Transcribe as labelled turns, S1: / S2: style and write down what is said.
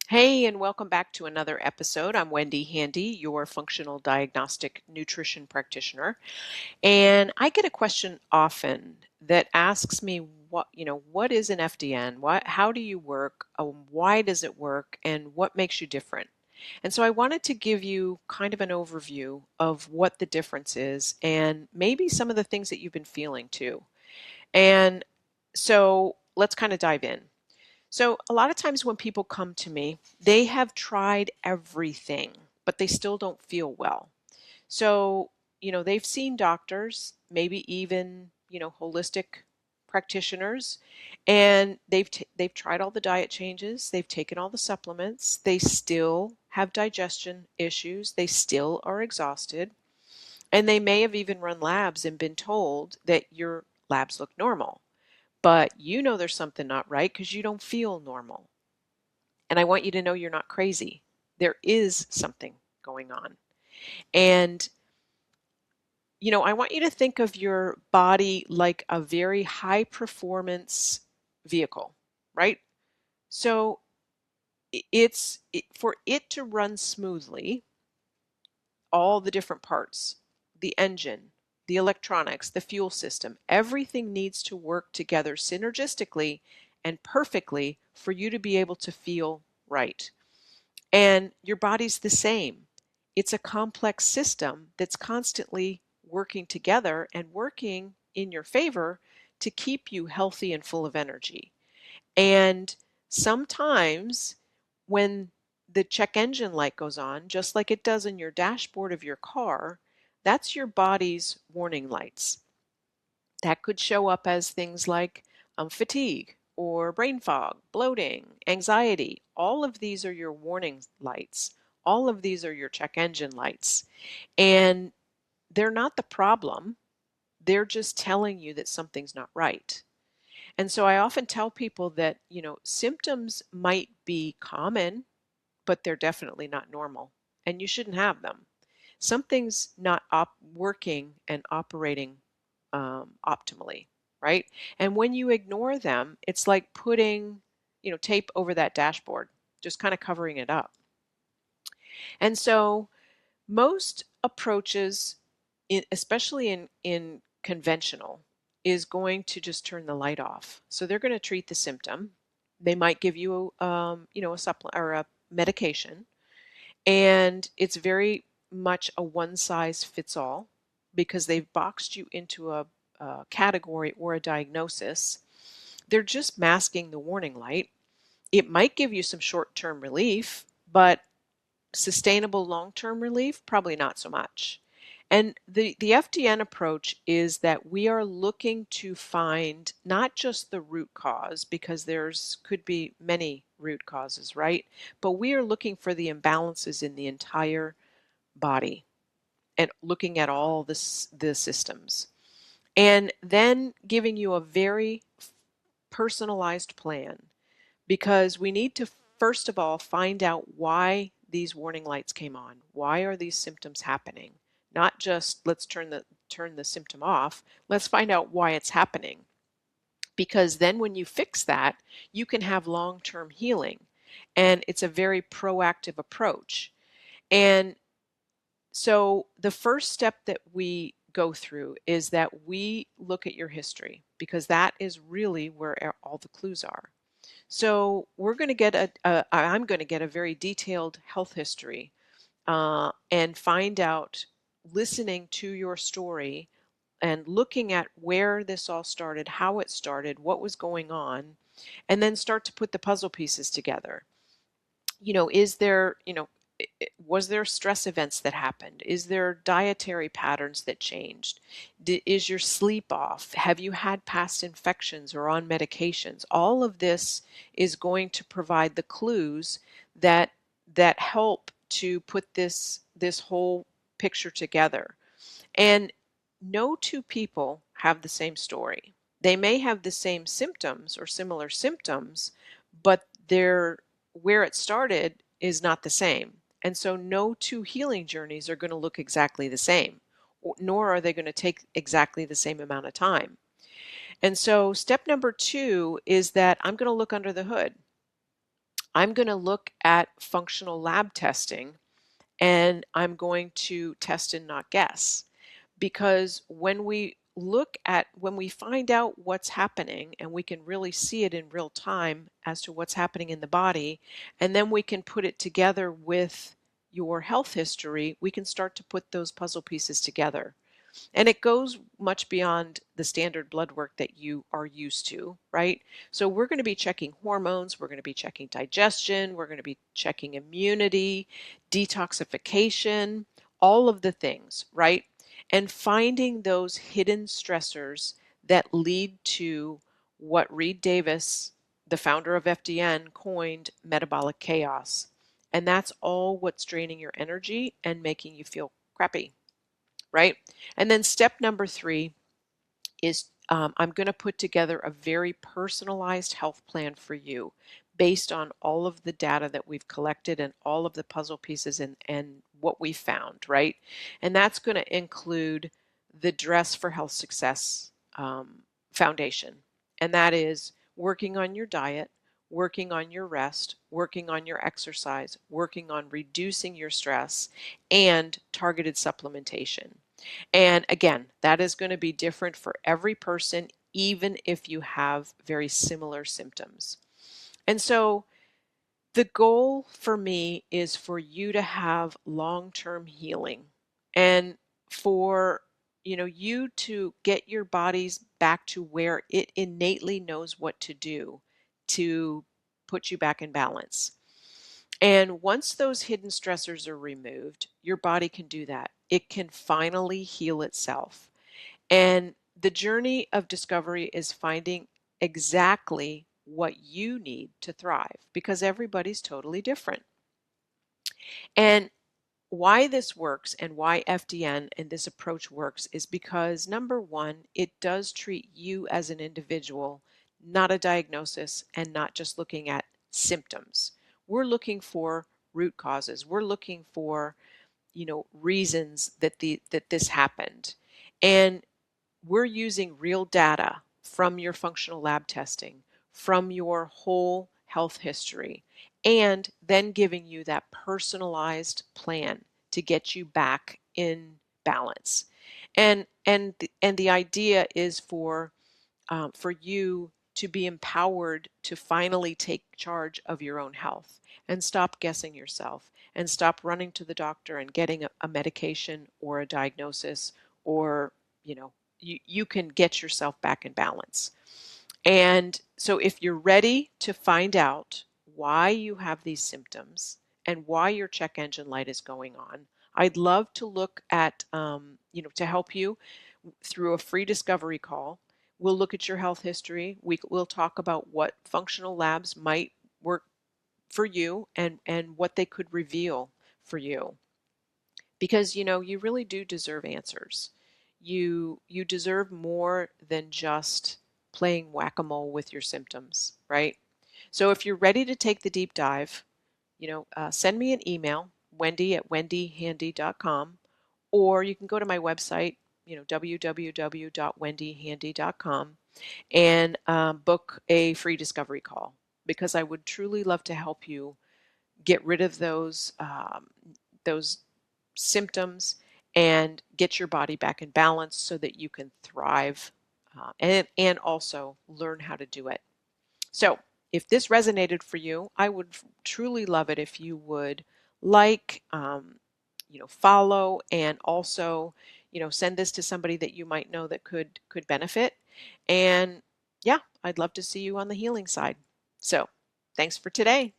S1: Hey, and welcome back to another episode. I'm Wendy Handy, your functional diagnostic nutrition practitioner. And I get a question often that asks me what is an FDN? How do you work? Why does it work? And what makes you different? And so I wanted to give you kind of an overview of what the difference is and maybe some of the things that you've been feeling too. And so let's kind of dive in. So, a lot of times when people come to me, they have tried everything, but they still don't feel well. So, they've seen doctors, maybe even, holistic practitioners, and they've tried all the diet changes, they've taken all the supplements, they still have digestion issues, they still are exhausted, and they may have even run labs and been told that your labs look normal. But there's something not right because you don't feel normal. And I want you to know you're not crazy. There is something going on. And, I want you to think of your body like a very high performance vehicle, right? So for it to run smoothly, all the different parts, the engine, the electronics, the fuel system, everything needs to work together synergistically and perfectly for you to be able to feel right. And your body's the same. It's a complex system that's constantly working together and working in your favor to keep you healthy and full of energy. And sometimes when the check engine light goes on, just like it does in your dashboard of your car, that's your body's warning lights. That could show up as things like fatigue or brain fog, bloating, anxiety. All of these are your warning lights. All of these are your check engine lights. And they're not the problem. They're just telling you that something's not right. And so I often tell people that, symptoms might be common, but they're definitely not normal. And you shouldn't have them. Something's not working and operating optimally, right? And when you ignore them, it's like putting, tape over that dashboard, just kind of covering it up. And so most approaches, especially in conventional, is going to just turn the light off. So they're going to treat the symptom. They might give you, a supplement or a medication, and it's very much a one size fits all because they've boxed you into a category or a diagnosis. They're just masking the warning light. It might give you some short term relief, but sustainable long term relief, probably not so much. And the FDN approach is that we are looking to find not just the root cause, because there's could be many root causes, right? But we are looking for the imbalances in the entire body and looking at all the systems. And then giving you a very personalized plan, because we need to first of all find out why these warning lights came on. Why are these symptoms happening? Not just let's turn the symptom off. Let's find out why it's happening. Because then when you fix that, you can have long-term healing. And it's a very proactive approach. And so the first step that we go through is that we look at your history, because that is really where all the clues are. So we're going to get I'm going to get a very detailed health history and find out, listening to your story and looking at where this all started, how it started, what was going on, and then start to put the puzzle pieces together. Is there, was there stress events that happened? Is there dietary patterns that changed? Is your sleep off? Have you had past infections or on medications? All of this is going to provide the clues that help to put this whole picture together. And no two people have the same story. They may have the same symptoms or similar symptoms, but where it started is not the same. And so no two healing journeys are going to look exactly the same, nor are they going to take exactly the same amount of time. And so step number 2 is that I'm going to look under the hood. I'm going to look at functional lab testing, and I'm going to test and not guess. Because when we find out what's happening and we can really see it in real time as to what's happening in the body, and then we can put it together with your health history, we can start to put those puzzle pieces together. And it goes much beyond the standard blood work that you are used to, right? So we're going to be checking hormones, we're going to be checking digestion, we're going to be checking immunity, detoxification, all of the things, right? And finding those hidden stressors that lead to what Reed Davis, the founder of FDN, coined metabolic chaos. And that's all what's draining your energy and making you feel crappy, right? And then step number 3 is I'm going to put together a very personalized health plan for you based on all of the data that we've collected and all of the puzzle pieces and what we found, right? And that's going to include the Dress for Health Success Foundation. And that is working on your diet, working on your rest, working on your exercise, working on reducing your stress, and targeted supplementation. And again, that is going to be different for every person, even if you have very similar symptoms. And so the goal for me is for you to have long-term healing and for you to get your bodies back to where it innately knows what to do to put you back in balance. And once those hidden stressors are removed, your body can do that. It can finally heal itself. And the journey of discovery is finding exactly what you need to thrive because everybody's totally different. And why this works and why FDN and this approach works is because number one, it does treat you as an individual, not a diagnosis and not just looking at symptoms. We're looking for root causes. We're looking for, reasons that this happened. And we're using real data from your functional lab testing, from your whole health history, and then giving you that personalized plan to get you back in balance. And the idea is for you to be empowered to finally take charge of your own health and stop guessing yourself and stop running to the doctor and getting a medication or a diagnosis or, you can get yourself back in balance. And so if you're ready to find out why you have these symptoms and why your check engine light is going on, I'd love to look at, to help you through a free discovery call. We'll look at your health history. We'll talk about what functional labs might work for you and what they could reveal for you. Because, you really do deserve answers. You deserve more than just playing whack-a-mole with your symptoms, right? So if you're ready to take the deep dive, send me an email, wendy@wendyhandy.com, or you can go to my website, www.wendyhandy.com, and book a free discovery call because I would truly love to help you get rid of those symptoms and get your body back in balance so that you can thrive and also learn how to do it. So if this resonated for you, I would truly love it if you would like, follow, and also, send this to somebody that you might know that could benefit. And yeah, I'd love to see you on the healing side. So thanks for today.